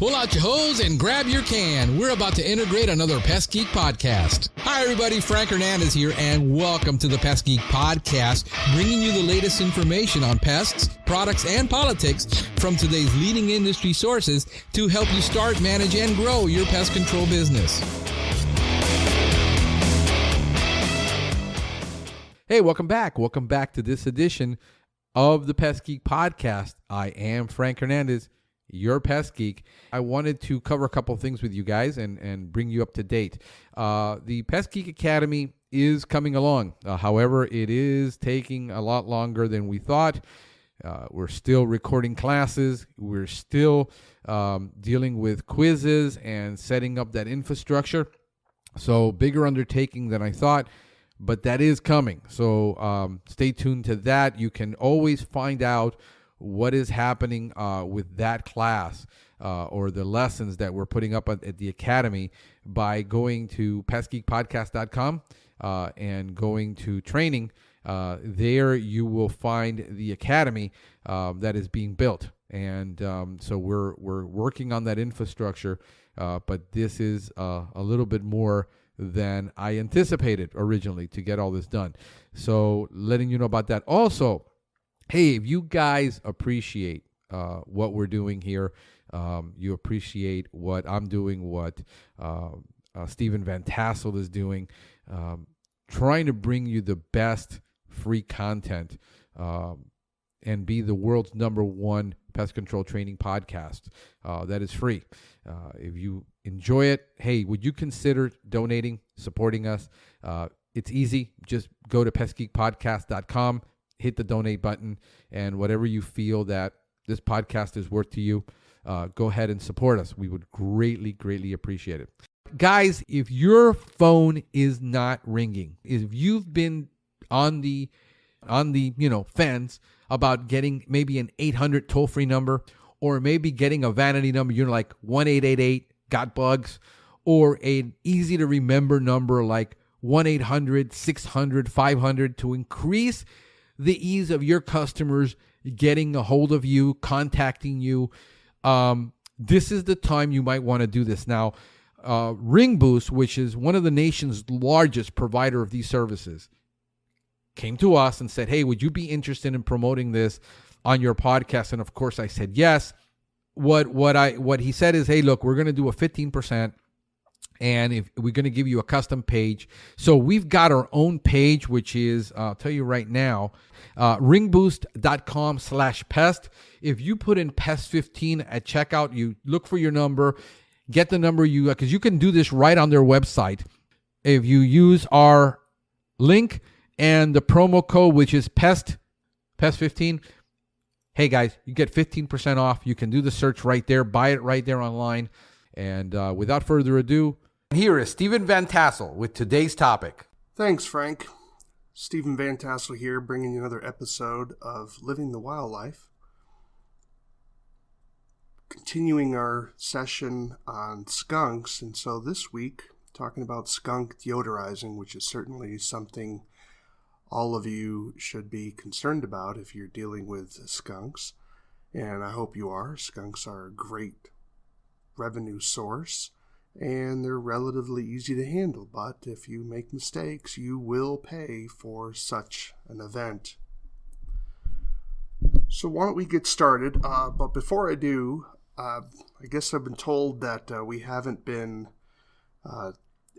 Pull out your hose and grab your can. We're about to integrate another Pest Geek podcast. Hi, everybody. Frank Hernandez here, and welcome to the Pest Geek podcast, bringing you the latest information on pests, products, and politics from today's leading industry sources to help you start, manage, and grow your pest control business. Hey, welcome back. Welcome back to this edition of the Pest Geek podcast. I am Frank Hernandez, your Pest Geek. I wanted to cover a couple of things with you guys and bring you up to date. The Pest Geek Academy is coming along. However, it is taking a lot longer than we thought. We're still recording classes. We're still dealing with quizzes and setting up that infrastructure. So bigger undertaking than I thought, but that is coming. So stay tuned to that. You can always find out what is happening with that class or the lessons that we're putting up at the Academy by going to pestgeekpodcast.com and going to training. There you will find the Academy that is being built. And so we're working on that infrastructure, but this is a little bit more than I anticipated originally to get all this done. So letting you know about that. Also, hey, if you guys appreciate what we're doing here, you appreciate what I'm doing, what Steven Van Tassel is doing, trying to bring you the best free content and be the world's #1 pest control training podcast that is free. If you enjoy it, hey, would you consider donating, supporting us? It's easy. Just go to pestgeekpodcast.com, hit the donate button, and whatever you feel that this podcast is worth to you, go ahead and support us. We would greatly, greatly appreciate it. Guys, if your phone is not ringing, if you've been on the fence about getting maybe an 800 toll-free number, or maybe getting a vanity number, you're like 1-888 got bugs, or an easy to remember number like 1-800-600-500 to increase the ease of your customers getting a hold of you, contacting you. This is the time you might want to do this. Now, Ring Boost, which is one of the nation's largest provider of these services, came to us and said, hey, would you be interested in promoting this on your podcast? And of course I said yes. What he said is, hey, look, we're going to do a 15%. And if we're going to give you a custom page. So we've got our own page, which is, I'll tell you right now, ringboost.com/pest. If you put in pest 15 at checkout, you look for your number, get the number because you can do this right on their website. If you use our link and the promo code, which is pest 15, hey guys, you get 15% off. You can do the search right there, buy it right there online. And without further ado, here is Steven Van Tassel with today's topic. Thanks, Frank. Steven Van Tassel here, bringing you another episode of Living the Wildlife. Continuing our session on skunks, and so this week, talking about skunk deodorizing, which is certainly something all of you should be concerned about if you're dealing with skunks, and I hope you are. Skunks are a great revenue source, and they're relatively easy to handle, but if you make mistakes, you will pay for such an event. So why don't we get started? But before I do, I guess I've been told that we haven't been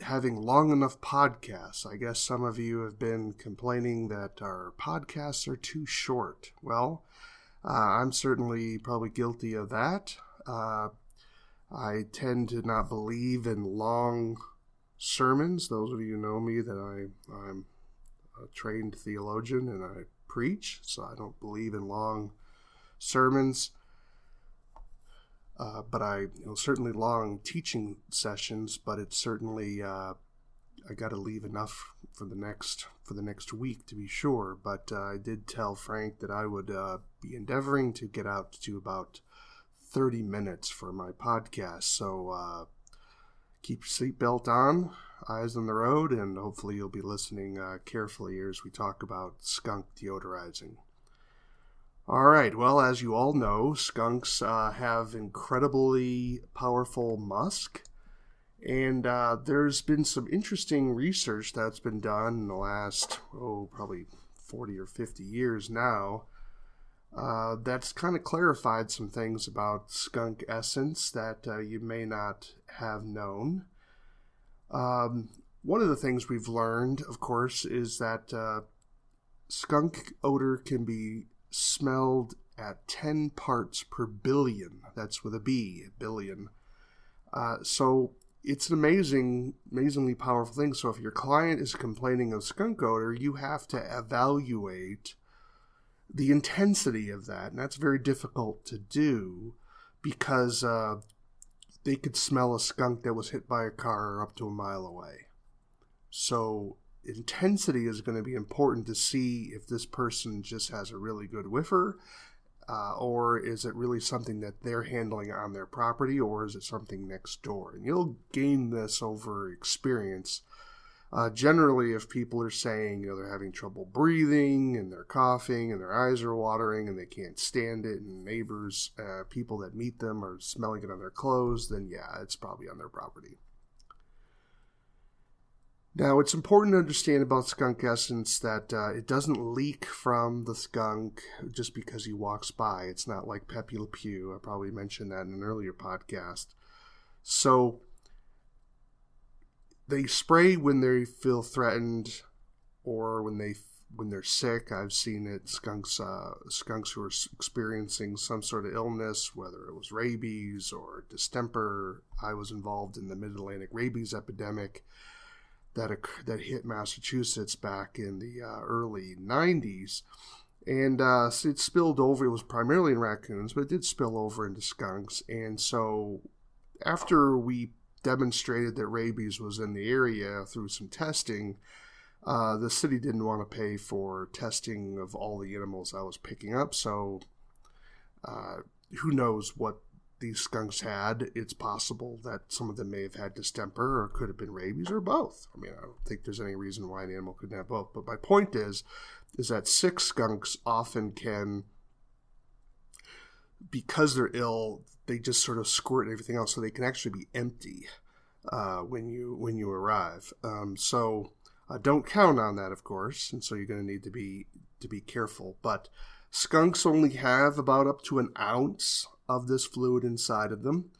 having long enough podcasts. I guess some of you have been complaining that our podcasts are too short. Well, I'm certainly probably guilty of that. I tend to not believe in long sermons. Those of you who know me, that I'm a trained theologian and I preach, so I don't believe in long sermons. But certainly long teaching sessions, but it's certainly, I got to leave enough for the next week to be sure. But I did tell Frank that I would be endeavoring to get out to about 30 minutes for my podcast. So keep your seatbelt on, eyes on the road, and hopefully you'll be listening carefully as we talk about skunk deodorizing. All right. Well, as you all know, skunks have incredibly powerful musk. And there's been some interesting research that's been done in the last, probably 40 or 50 years now. That's kind of clarified some things about skunk essence that you may not have known. One of the things we've learned, of course, is that skunk odor can be smelled at 10 parts per billion. That's with a B, billion. So it's an amazingly powerful thing. So if your client is complaining of skunk odor, you have to evaluate the intensity of that. And that's very difficult to do because they could smell a skunk that was hit by a car up to a mile away. So intensity is going to be important to see if this person just has a really good whiffer, or is it really something that they're handling on their property, or is it something next door? And you'll gain this over experience. Generally, if people are saying they're having trouble breathing and they're coughing and their eyes are watering and they can't stand it, and neighbors, people that meet them are smelling it on their clothes, then yeah, it's probably on their property. Now, it's important to understand about skunk essence that it doesn't leak from the skunk just because he walks by. It's not like Pepe Le Pew. I probably mentioned that in an earlier podcast. So they spray when they feel threatened or when they're sick. I've seen it. Skunks who are experiencing some sort of illness, whether it was rabies or distemper. I was involved in the Mid-Atlantic rabies epidemic that hit Massachusetts back in the early 90s. And so it spilled over. It was primarily in raccoons, but it did spill over into skunks. And so after we demonstrated that rabies was in the area through some testing, the city didn't want to pay for testing of all the animals I was picking up. So who knows what these skunks had. It's possible that some of them may have had distemper or could have been rabies or both. I mean, I don't think there's any reason why an animal couldn't have both. But my point is that sick skunks often can, because they're ill, they just sort of squirt everything else, so they can actually be empty when you arrive. So don't count on that, of course, and so you're going to need to be careful. But skunks only have about up to an ounce of this fluid inside of them,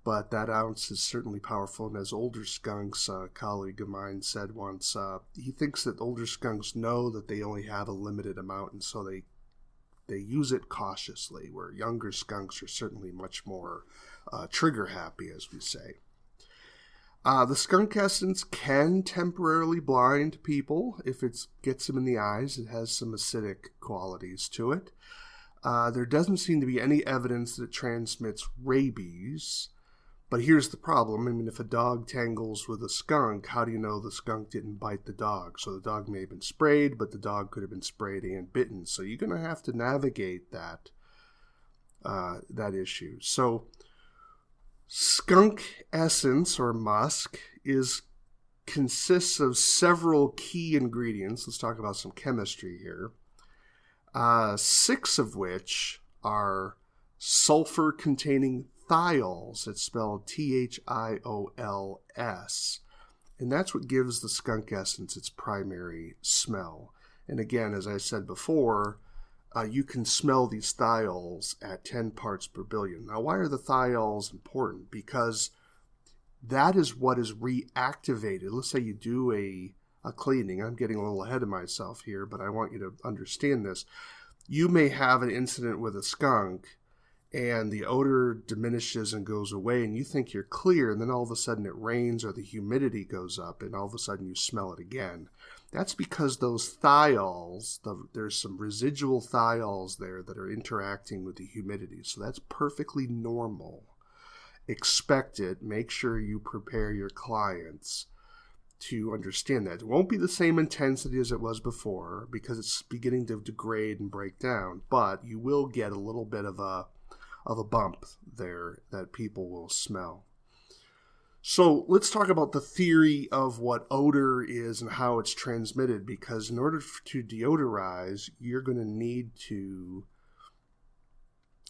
but that ounce is certainly powerful. And as older skunks, a colleague of mine said once, he thinks that older skunks know that they only have a limited amount, and so they use it cautiously, where younger skunks are certainly much more trigger happy, as we say. The skunk essence can temporarily blind people if it gets them in the eyes. It has some acidic qualities to it. There doesn't seem to be any evidence that it transmits rabies. But here's the problem. I mean, if a dog tangles with a skunk, how do you know the skunk didn't bite the dog? So the dog may have been sprayed, but the dog could have been sprayed and bitten. So you're going to have to navigate that issue. So skunk essence or musk consists of several key ingredients. Let's talk about some chemistry here. 6 of which are sulfur-containing thiols. It's spelled Thiols. And that's what gives the skunk essence its primary smell. And again, as I said before, you can smell these thiols at 10 parts per billion. Now, why are the thiols important? Because that is what is reactivated. Let's say you do a cleaning. I'm getting a little ahead of myself here, but I want you to understand this. You may have an incident with a skunk, and the odor diminishes and goes away, and you think you're clear, and then all of a sudden it rains or the humidity goes up, and all of a sudden you smell it again. That's because those thiols, there's some residual thiols there that are interacting with the humidity, so that's perfectly normal. Expect it. Make sure you prepare your clients to understand that. It won't be the same intensity as it was before because it's beginning to degrade and break down, but you will get a little bit of a bump there that people will smell. So let's talk about the theory of what odor is and how it's transmitted, because in order to deodorize, you're going to need to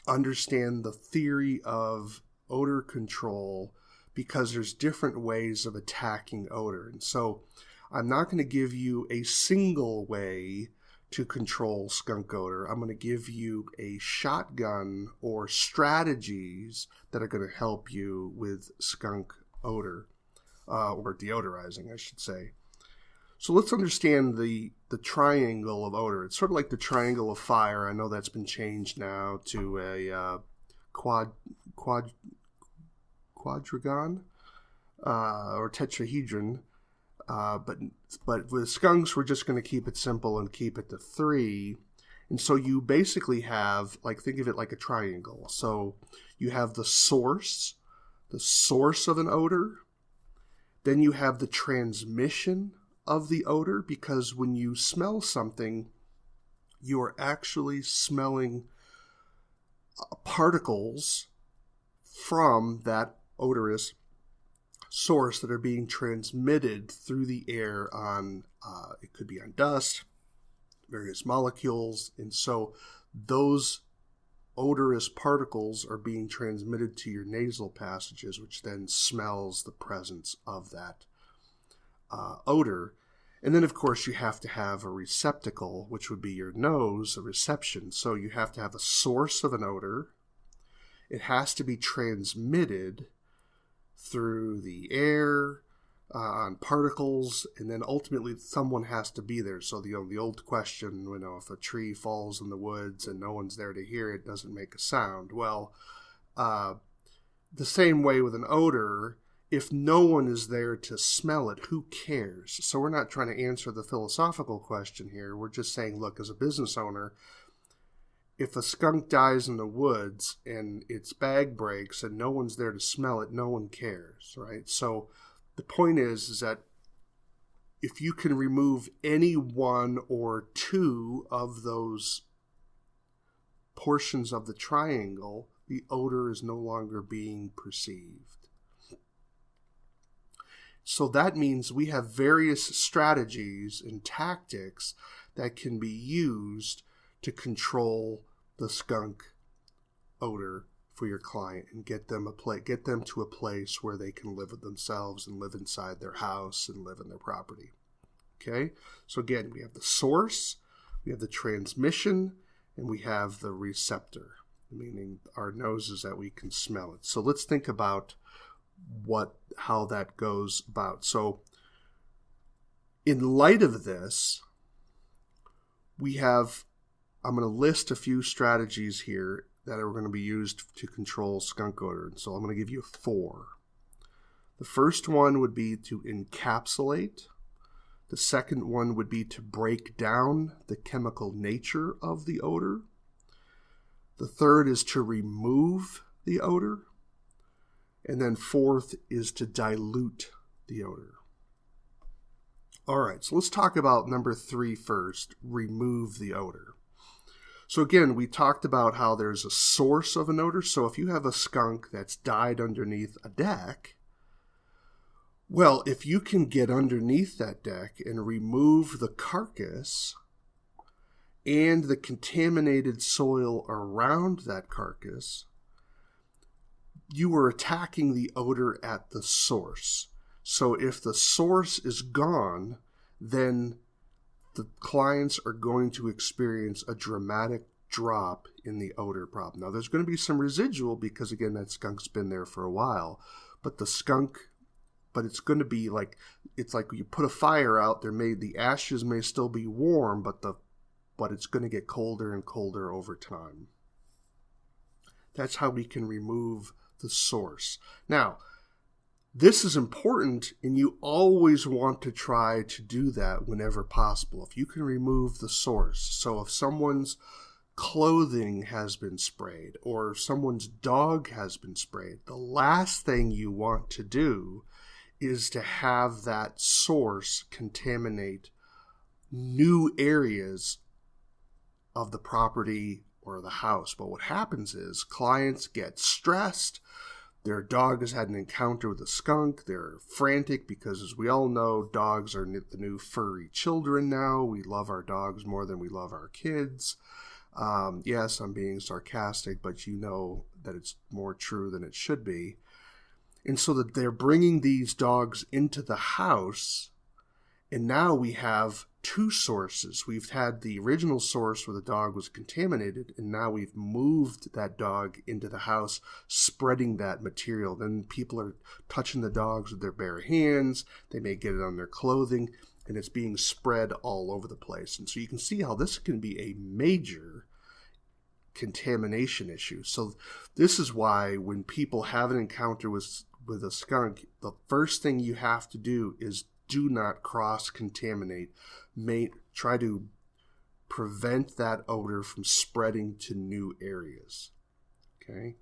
understand the theory of odor control, because there's different ways of attacking odor. And so I'm not going to give you a single way to control skunk odor. I'm going to give you a shotgun or strategies that are going to help you with skunk odor, or deodorizing, I should say. So let's understand the triangle of odor. It's sort of like the triangle of fire. I know that's been changed now to a quadrigon or tetrahedron. But with skunks, we're just going to keep it simple and keep it to 3. And so you basically have, like, think of it like a triangle. So you have the source of an odor. Then you have the transmission of the odor, because when you smell something, you are actually smelling particles from that odorous source that are being transmitted through the air on, it could be on dust, various molecules, and so those odorous particles are being transmitted to your nasal passages, which then smells the presence of that odor. And then, of course, you have to have a receptacle, which would be your nose, a reception. So you have to have a source of an odor. It has to be transmitted through the air, on particles, and then ultimately someone has to be there. So the old question, if a tree falls in the woods and no one's there to hear it, doesn't make a sound. Well, the same way with an odor, if no one is there to smell it, who cares? So we're not trying to answer the philosophical question here. We're just saying, look, as a business owner, if a skunk dies in the woods and its bag breaks and no one's there to smell it, no one cares, right? So the point is that if you can remove any one or two of those portions of the triangle, the odor is no longer being perceived. So that means we have various strategies and tactics that can be used to control the skunk odor for your client and get them to a place where they can live with themselves and live inside their house and live in their property. Okay? So again, we have the source, we have the transmission, and we have the receptor, meaning our noses that we can smell it. So let's think about how that goes about. So in light of this, I'm going to list a few strategies here that are going to be used to control skunk odor. And so I'm going to give you 4. The first one would be to encapsulate. The second one would be to break down the chemical nature of the odor. The third is to remove the odor. And then 4th is to dilute the odor. All right, so let's talk about number 3 first, remove the odor. So again, we talked about how there's a source of an odor. So if you have a skunk that's died underneath a deck, well, if you can get underneath that deck and remove the carcass and the contaminated soil around that carcass, you are attacking the odor at the source. So if the source is gone, then the clients are going to experience a dramatic drop in the odor problem. Now, there's going to be some residual because, again, that skunk's been there for a while. But it's going to be like, it's like you put a fire out, the ashes may still be warm, but it's going to get colder and colder over time. That's how we can remove the source. Now, this is important, and you always want to try to do that whenever possible. If you can remove the source, so if someone's clothing has been sprayed or someone's dog has been sprayed, the last thing you want to do is to have that source contaminate new areas of the property or the house. But what happens is clients get stressed. Their dog has had an encounter with a skunk. They're frantic because, as we all know, dogs are the new furry children now. We love our dogs more than we love our kids. Yes, I'm being sarcastic, but you know that it's more true than it should be. And so that they're bringing these dogs into the house, and now we have two sources. We've had the original source where the dog was contaminated, and now we've moved that dog into the house, spreading that material. Then people are touching the dogs with their bare hands. They may get it on their clothing, and it's being spread all over the place. And so you can see how this can be a major contamination issue. So this is why when people have an encounter with a skunk, the first thing you have to do is do not cross-contaminate. Try to prevent that odor from spreading to new areas. Okay?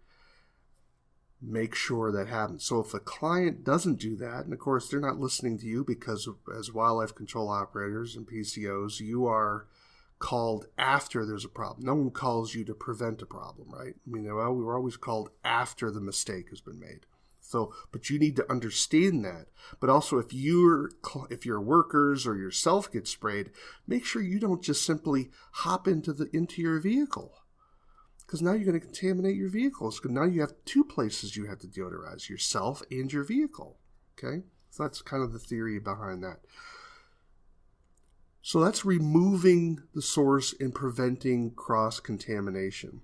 Make sure that happens. So if a client doesn't do that, and of course they're not listening to you because as wildlife control operators and PCOs, you are called after there's a problem. No one calls you to prevent a problem, right? I mean, well, we were always called after the mistake has been made. So, but you need to understand that. But also, if your workers or yourself get sprayed, make sure you don't just simply hop into your vehicle, because now you're going to contaminate your vehicles. Because now you have two places you have to deodorize: yourself and your vehicle. Okay, so that's kind of the theory behind that. So that's removing the source and preventing cross-contamination.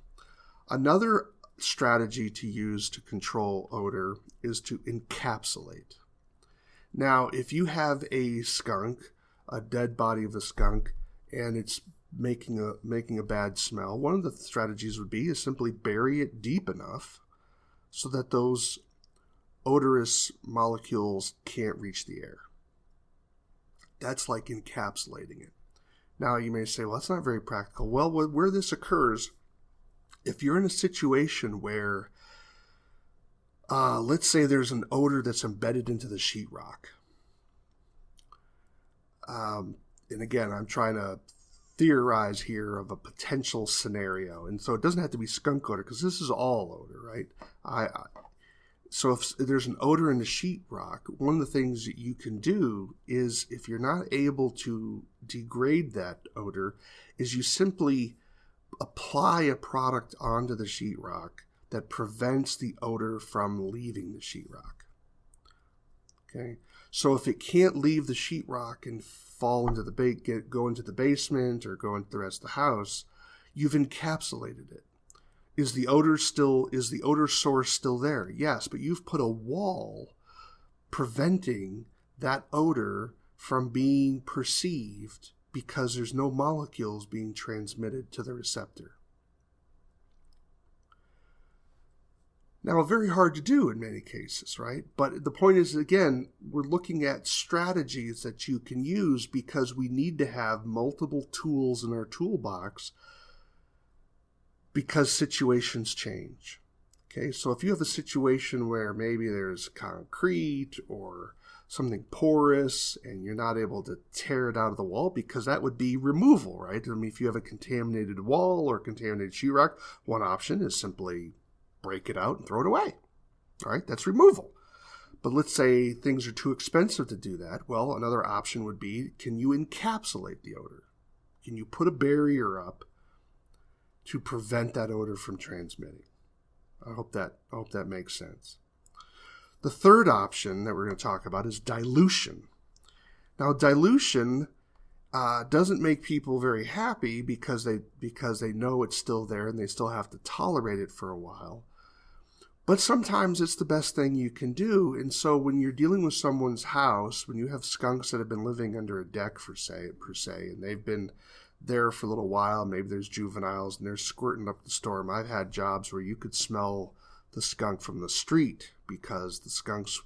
Another strategy to use to control odor is to encapsulate. Now, if you have a skunk, a dead body of a skunk, and it's making a bad smell, one of the strategies would be to simply bury it deep enough so that those odorous molecules can't reach the air. That's like encapsulating it. Now, you may say, well, that's not very practical. Well, where this occurs, if you're in a situation where, let's say there's an odor that's embedded into the sheetrock. And again, I'm trying to theorize here of a potential scenario. And so it doesn't have to be skunk odor, because this is all odor, right? So if there's an odor in the sheetrock, one of the things that you can do is, if you're not able to degrade that odor, is you simply apply a product onto the sheetrock that prevents the odor from leaving the sheetrock. Okay, so if it can't leave the sheetrock and fall into go into the basement or go into the rest of the house, you've encapsulated it. Is the odor source still there? Yes, but you've put a wall preventing that odor from being perceived, because there's no molecules being transmitted to the receptor. Now, very hard to do in many cases, right? But the point is, again, we're looking at strategies that you can use, because we need to have multiple tools in our toolbox, because situations change. Okay, so if you have a situation where maybe there's concrete or something porous and you're not able to tear it out of the wall, because that would be removal, right? I mean, if you have a contaminated wall or contaminated sheetrock, one option is simply break it out and throw it away. All right, that's removal. But let's say things are too expensive to do that. Well, another option would be, can you encapsulate the odor? Can you put a barrier up to prevent that odor from transmitting? I hope that makes sense. The third option that we're going to talk about is dilution. Now, dilution doesn't make people very happy, because they know it's still there and they still have to tolerate it for a while. But sometimes it's the best thing you can do. And so when you're dealing with someone's house, when you have skunks that have been living under a deck per se, and they've been there for a little while, maybe there's juveniles and they're squirting up the storm. I've had jobs where you could smell the skunk from the street, because the skunks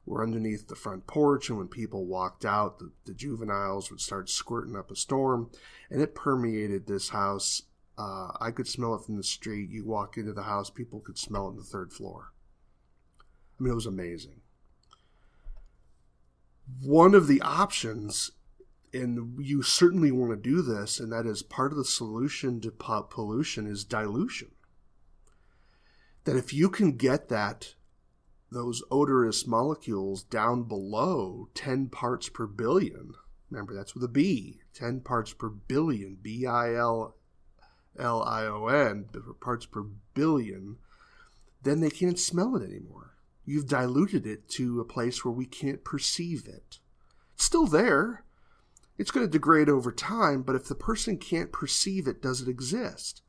were underneath the front porch, and when people walked out, the juveniles would start squirting up a storm, and it permeated this house. I could smell it from the street. You walk into the house, people could smell it on the third floor. I mean, it was amazing. One of the options, and you certainly want to do this, and that is part of the solution to pollution, is dilution. That if you can get those odorous molecules down below 10 parts per billion, remember that's with a B, 10 parts per billion, billion, Lion, parts per billion, then they can't smell it anymore. You've diluted it to a place where we can't perceive it. It's still there. It's going to degrade over time, but if the person can't perceive it, does it exist?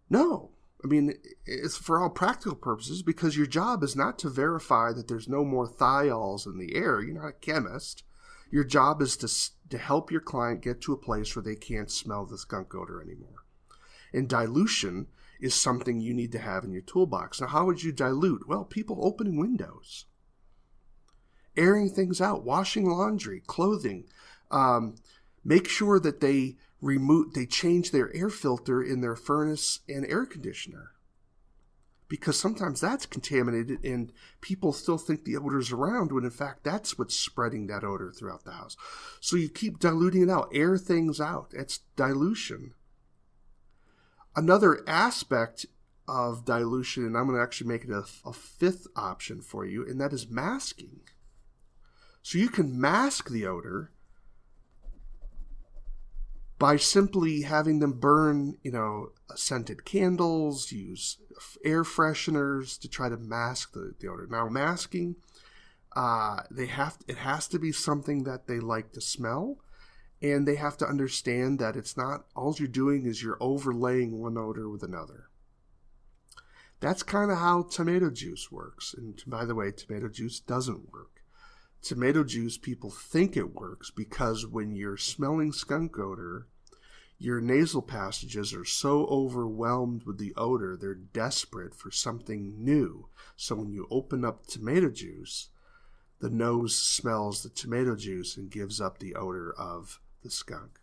No. I mean, it's for all practical purposes, because your job is not to verify that there's no more thiols in the air. You're not a chemist. Your job is to help your client get to a place where they can't smell the skunk odor anymore. And dilution is something you need to have in your toolbox. Now, how would you dilute? Well, people opening windows, airing things out, washing laundry, clothing. Make sure that they change their air filter in their furnace and air conditioner, because sometimes that's contaminated and people still think the odor's around when in fact that's what's spreading that odor throughout the house. So you keep diluting it out, air things out. That's dilution. Another aspect of dilution, and I'm going to actually make it a fifth option for you, and that is masking. So you can mask the odor by simply having them burn, scented candles, use air fresheners to try to mask the odor. Now, masking, it has to be something that they like to smell, and they have to understand that it's not, all you're doing is you're overlaying one odor with another. That's kind of how tomato juice works. And by the way, tomato juice doesn't work. Tomato juice, people think it works because when you're smelling skunk odor, your nasal passages are so overwhelmed with the odor, they're desperate for something new. So when you open up tomato juice, the nose smells the tomato juice and gives up the odor of the skunk,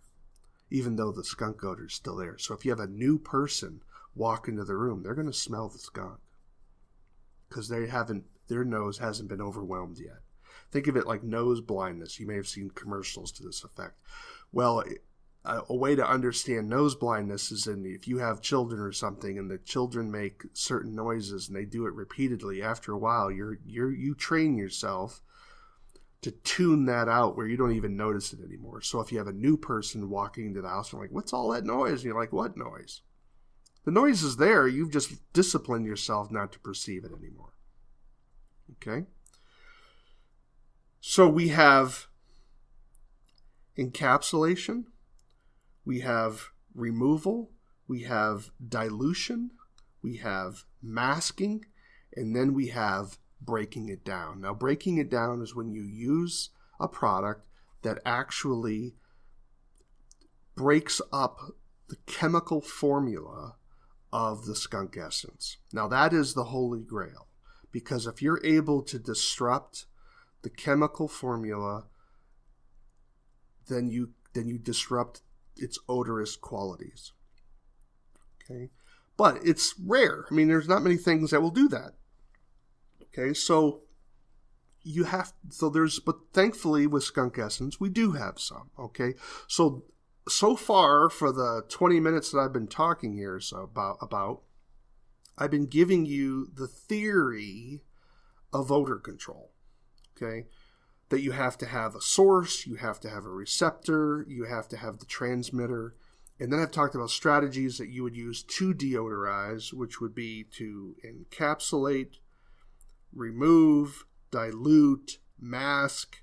even though the skunk odor is still there. So if you have a new person walk into the room, they're going to smell the skunk because their nose hasn't been overwhelmed yet. Think of it like nose blindness. You may have seen commercials to this effect. Well, a way to understand nose blindness is if you have children or something and the children make certain noises and they do it repeatedly, after a while you train yourself to tune that out where you don't even notice it anymore. So if you have a new person walking into the house and like, what's all that noise? And you're like, what noise? The noise is there. You've just disciplined yourself not to perceive it anymore. Okay? So we have encapsulation, we have removal, we have dilution, we have masking, and then we have breaking it down. Now, breaking it down is when you use a product that actually breaks up the chemical formula of the skunk essence. Now, that is the holy grail, because if you're able to disrupt the chemical formula, then you disrupt its odorous qualities. Okay, but it's rare. I mean, there's not many things that will do that. Okay, but thankfully with skunk essence, we do have some. Okay, so far for the 20 minutes that I've been talking here about, I've been giving you the theory of odor control. Okay, that you have to have a source, you have to have a receptor, you have to have the transmitter. And then I've talked about strategies that you would use to deodorize, which would be to encapsulate, remove, dilute, mask,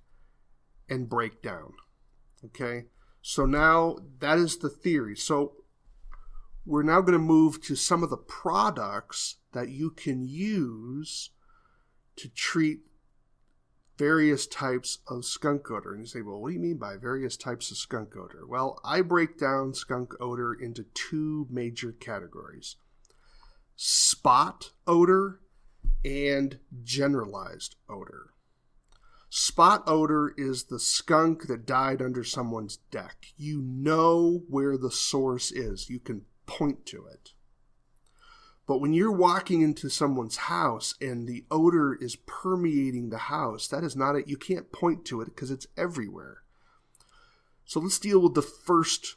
and break down. Okay, so now that is the theory. So we're now going to move to some of the products that you can use to treat various types of skunk odor. And you say, well, what do you mean by various types of skunk odor? Well, I break down skunk odor into two major categories: spot odor and generalized odor. Spot odor is the skunk that died under someone's deck. You know where the source is. You can point to it. But when you're walking into someone's house and the odor is permeating the house, that is not it. You can't point to it because it's everywhere. So let's deal with the first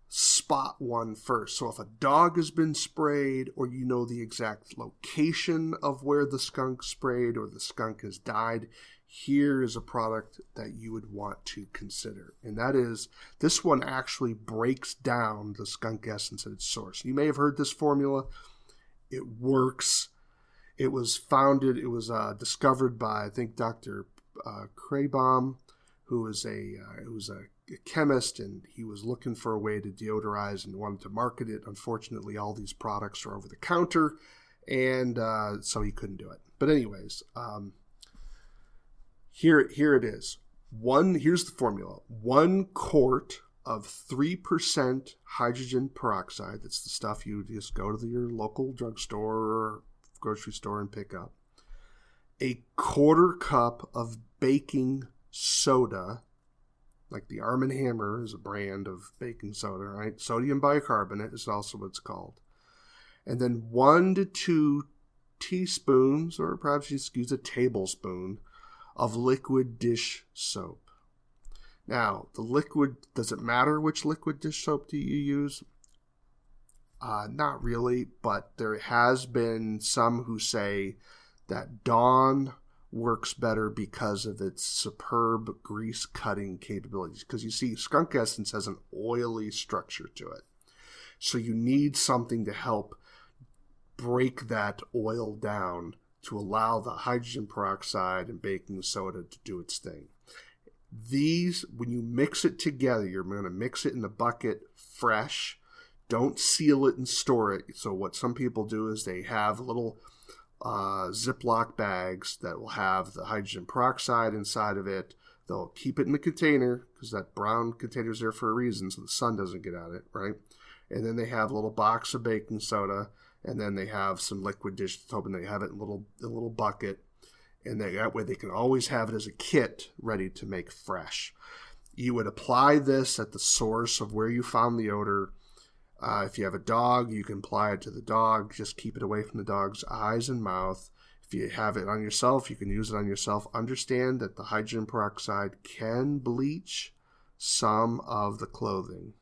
spot one first. So if a dog has been sprayed, or you know the exact location of where the skunk sprayed or the skunk has died, here is a product that you would want to consider. And that is, this one actually breaks down the skunk essence at its source. You may have heard this formula. It works. It was discovered by, I think, Dr. Kraybaum, who was a chemist, and he was looking for a way to deodorize and wanted to market it. Unfortunately, all these products are over the counter, and so he couldn't do it. But anyways, here it is. Here's the formula. 1 quart of 3% hydrogen peroxide. That's the stuff you just go to your local drugstore or grocery store and pick up. A 1/4 cup of baking soda, like the Arm & Hammer is a brand of baking soda, right? Sodium bicarbonate is also what it's called. And then 1 to 2 teaspoons, or perhaps you just use a tablespoon, of liquid dish soap. Now, the liquid, does it matter which liquid dish soap do you use? Not really, but there has been some who say that Dawn works better because of its superb grease cutting capabilities. Because you see, skunk essence has an oily structure to it. So you need something to help break that oil down to allow the hydrogen peroxide and baking soda to do its thing. These, when you mix it together, you're going to mix it in the bucket fresh. Don't seal it and store it. So what some people do is they have little Ziploc bags that will have the hydrogen peroxide inside of it. They'll keep it in the container because that brown container is there for a reason, so the sun doesn't get at it, right? And then they have a little box of baking soda, and then they have some liquid dish soap, and they have it in a little bucket, and that way they can always have it as a kit ready to make fresh. You would apply this at the source of where you found the odor. If you have a dog, you can apply it to the dog. Just keep it away from the dog's eyes and mouth. If you have it on yourself, you can use it on yourself. Understand that the hydrogen peroxide can bleach some of the clothing.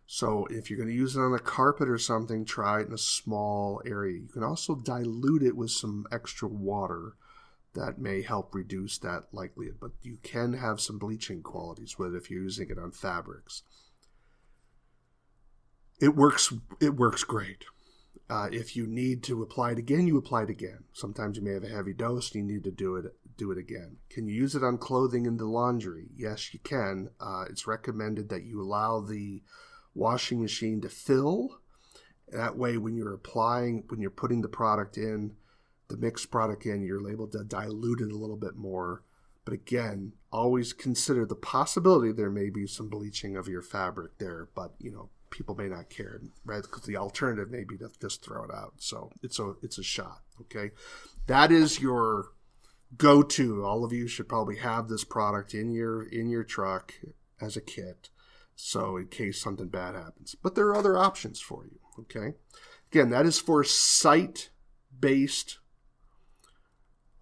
So if you're going to use it on a carpet or something, try it in a small area. You can also dilute it with some extra water. That may help reduce that likelihood. But you can have some bleaching qualities with it if you're using it on fabrics. It works great. If you need to apply it again, you apply it again. Sometimes you may have a heavy dose and you need to do it again. Can you use it on clothing in the laundry? Yes, you can. It's recommended that you allow the washing machine to fill. That way, when you're putting the product in, the mixed product in, you're able to dilute it a little bit more. But again, always consider the possibility there may be some bleaching of your fabric there. But, people may not care, right? Because the alternative may be to just throw it out. So it's a shot, okay? That is your go-to. All of you should probably have this product in your truck as a kit, so in case something bad happens. But there are other options for you, okay? Again, that is for site-based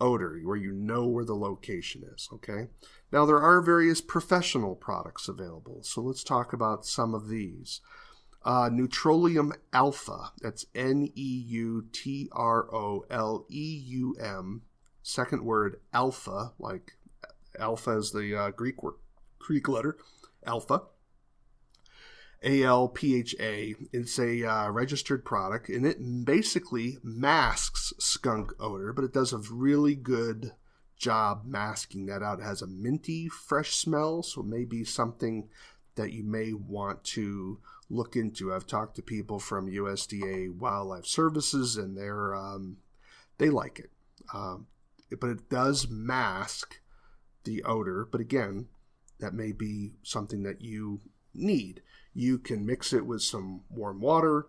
odor, where you know where the location is, okay? Now, there are various professional products available, so let's talk about some of these. Neutrolium alpha, that's Neutroleum, second word alpha, like alpha is the Greek letter, alpha. ALPHA. It's a registered product, and it basically masks skunk odor, but it does a really good job masking that out. It has a minty, fresh smell, so maybe something that you may want to look into. I've talked to people from USDA Wildlife Services, and they like it. But it does mask the odor, but again, that may be something that you need. You can mix it with some warm water,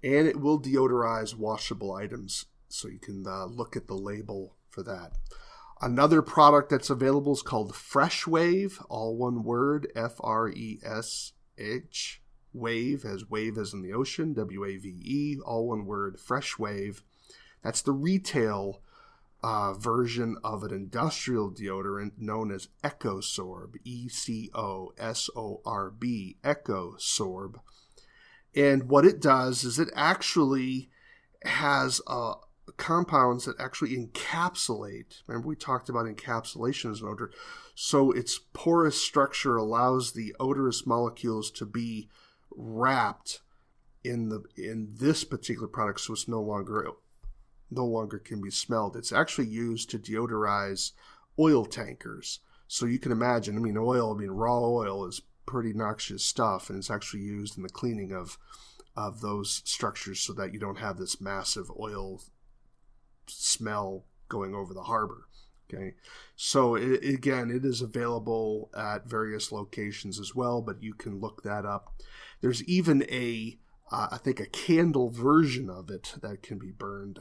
and it will deodorize washable items, so you can look at the label for that. Another product that's available is called Fresh Wave, all one word, Fresh, wave as in the ocean, WAVE, all one word, Fresh Wave. That's the retail version of an industrial deodorant known as EcoSorb, ECOSORB, EcoSorb. And what it does is it actually has compounds that actually encapsulate. Remember, we talked about encapsulation as an odor. So its porous structure allows the odorous molecules to be wrapped in this particular product, so it's no longer can be smelled. It's actually used to deodorize oil tankers. So you can imagine, raw oil is pretty noxious stuff, and it's actually used in the cleaning of those structures so that you don't have this massive oil smell going over the harbor. Okay, so it is available at various locations as well, but you can look that up. There's even I think a candle version of it that can be burned.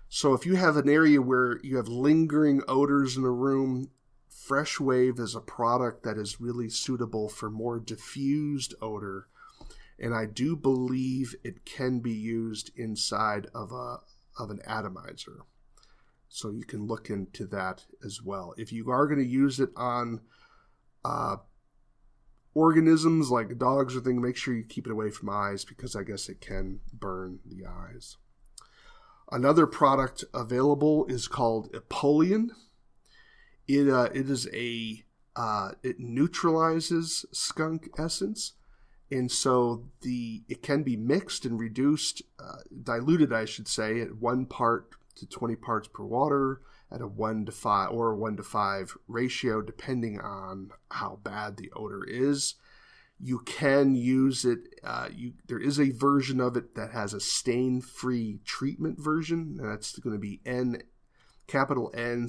So if you have an area where you have lingering odors in a room, Fresh Wave is a product that is really suitable for more diffused odor, and I do believe it can be used inside of an atomizer. So you can look into that as well. If you are going to use it on organisms like dogs or things, make sure you keep it away from eyes, because I guess it can burn the eyes. Another product available is called Pullian. It neutralizes skunk essence, and so it can be mixed and reduced, diluted, I should say, at 1 part to 20 parts per water at a 1 to 5 or a 1 to 5 ratio, depending on how bad the odor is. You can use it. There is a version of it that has a stain-free treatment version, and that's going to be capital N,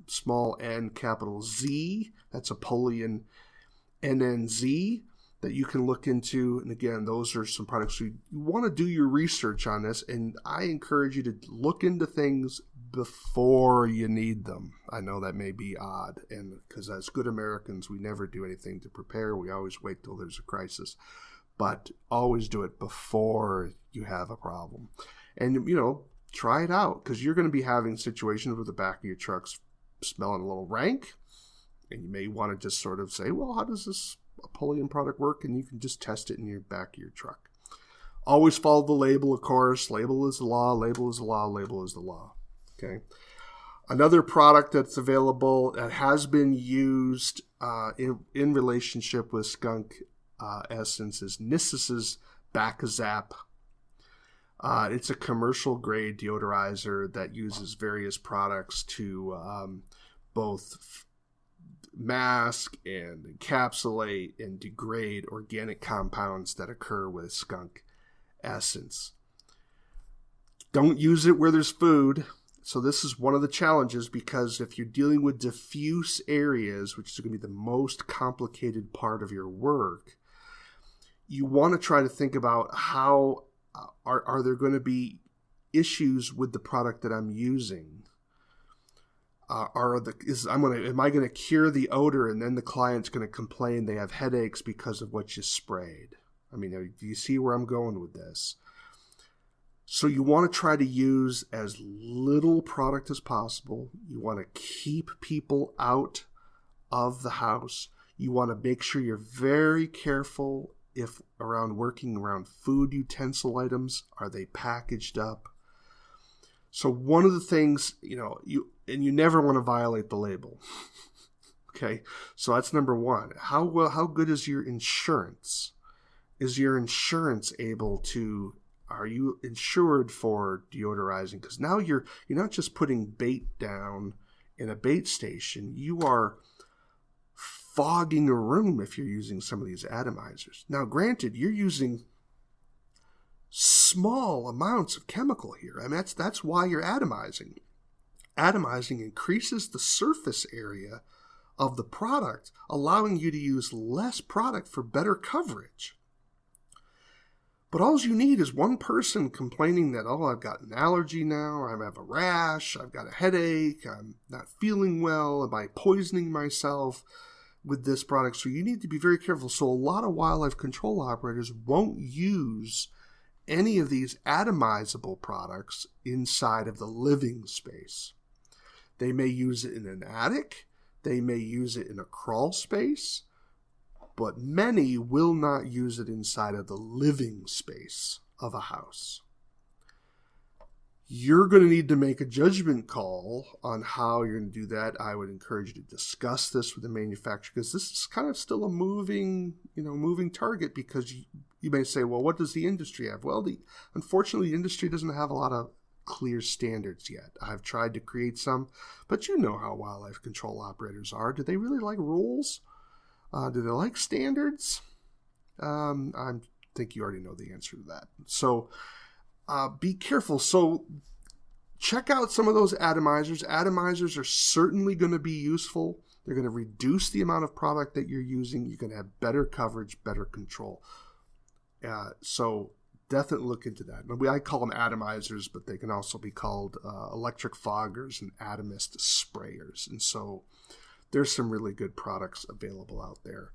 small n, capital Z. That's a Pullian NNZ that you can look into. And again, those are some products. So you want to do your research on this, and I encourage you to look into things before you need them. I know that may be odd, and because as good Americans, we never do anything to prepare. We always wait till there's a crisis, but always do it before you have a problem. And, try it out, because you're going to be having situations where the back of your truck's smelling a little rank, and you may want to just sort of say, well, how does this Pullian product work? And you can just test it in your back of your truck. Always follow the label, of course. Label is the law, label is the law, label is the law. Okay. Another product that's available that has been used in relationship with skunk essence is Nissis's Bacchus. It's a commercial grade deodorizer that uses various products to both mask and encapsulate and degrade organic compounds that occur with skunk essence. Don't use it where there's food. So this is one of the challenges, because if you're dealing with diffuse areas, which is going to be the most complicated part of your work, you want to try to think about how are there going to be issues with the product that I'm using? Am I going to cure the odor, and then the client's going to complain they have headaches because of what you sprayed? Do you see where I'm going with this? So you want to try to use as little product as possible. You want to keep people out of the house. You want to make sure you're very careful if working around food utensil items. Are they packaged up? So one of the things, you never want to violate the label. Okay, so that's number one. How good is your insurance? Is your insurance able to? Are you insured for deodorizing? Because now you're not just putting bait down in a bait station. You are fogging a room if you're using some of these atomizers. Now, granted, you're using small amounts of chemical here. That's why you're atomizing. Atomizing increases the surface area of the product, allowing you to use less product for better coverage. But all you need is one person complaining that, I've got an allergy now, I have a rash, I've got a headache, I'm not feeling well, am I poisoning myself with this product? So you need to be very careful. So a lot of wildlife control operators won't use any of these atomizable products inside of the living space. They may use it in an attic, they may use it in a crawl space, but many will not use it inside of the living space of a house. You're going to need to make a judgment call on how you're going to do that. I would encourage you to discuss this with the manufacturer, because this is kind of still a moving target, because you may say, well, what does the industry have? Well, unfortunately, the industry doesn't have a lot of clear standards yet. I've tried to create some, but you know how wildlife control operators are. Do they really like rules? Do they like standards? I think you already know the answer to that. So be careful. So check out some of those atomizers. Atomizers are certainly going to be useful. They're going to reduce the amount of product that you're using. You're going to have better coverage, better control. So definitely look into that. I call them atomizers, but they can also be called electric foggers and atomist sprayers. And so there's some really good products available out there.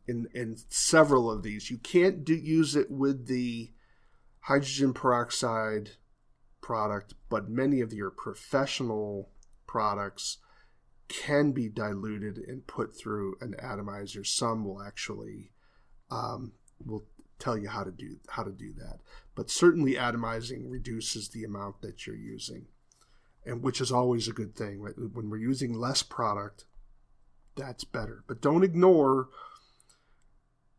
In several of these, you can't use it with the hydrogen peroxide product, but many of your professional products can be diluted and put through an atomizer. Some will actually will tell you how to do that. But certainly atomizing reduces the amount that you're using, and which is always a good thing. Right? When we're using less product, that's better. But don't ignore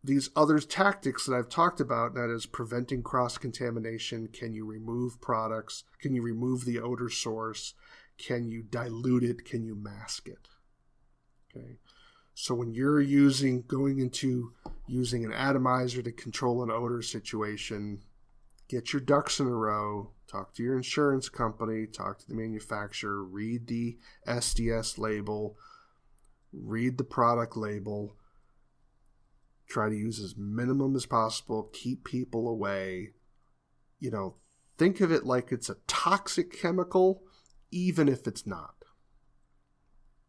these other tactics that I've talked about, that is preventing cross-contamination. Can you remove products? Can you remove the odor source? Can you dilute it? Can you mask it? Okay. So when you're going into using an atomizer to control an odor situation, get your ducks in a row, talk to your insurance company, talk to the manufacturer, read the SDS label, read the product label, try to use as minimum as possible, keep people away. Think of it like it's a toxic chemical, even if it's not.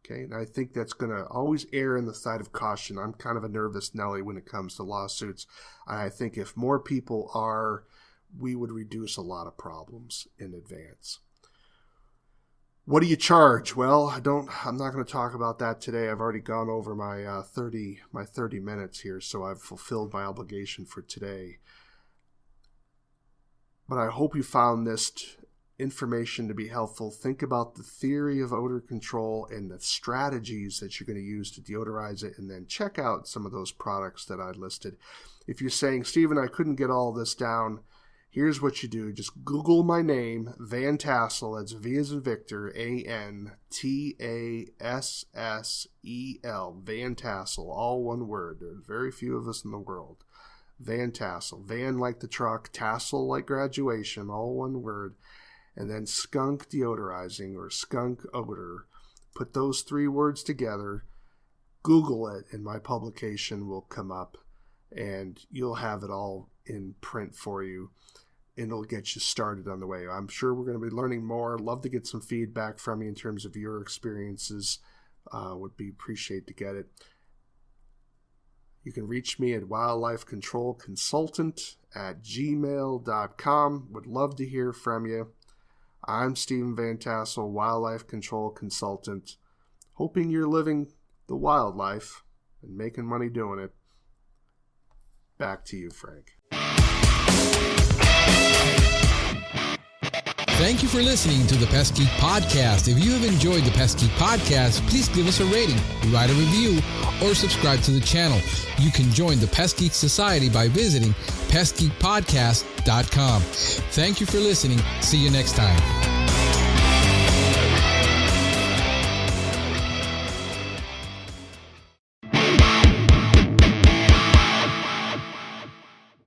Okay, and I think that's going to always err on the side of caution. I'm kind of a nervous Nelly when it comes to lawsuits. I think if more people are, we would reduce a lot of problems in advance. What do you charge? Well, I'm not going to talk about that today. I've already gone over my 30 minutes here, so I've fulfilled my obligation for today. But I hope you found this information to be helpful. Think about the theory of odor control and the strategies that you're going to use to deodorize it, and then check out some of those products that I listed. If you're saying, Stephen, I couldn't get all this down, here's what you do. Just Google my name, Van Tassel. That's V as in Victor, ANTASSEL, Van Tassel, all one word. There's very few of us in the world. Van Tassel. Van like the truck, tassel like graduation, all one word. And then Skunk deodorizing or Skunk odor. Put those 3 words together, Google it, and my publication will come up, and you'll have it all in print for you, and it'll get you started on the way. I'm sure we're going to be learning more. Love to get some feedback from you in terms of your experiences. Would be appreciate to get it. You can reach me at wildlifecontrolconsultant@gmail.com. Would love to hear from you. I'm Stephen Van Tassel, Wildlife Control Consultant, hoping you're living the wildlife and making money doing it. Back to you, Frank. Thank you for listening to the Pest Geek Podcast. If you have enjoyed the Pest Geek Podcast, please give us a rating, write a review, or subscribe to the channel. You can join the Pest Geek Society by visiting pestgeekpodcast.com. Thank you for listening. See you next time.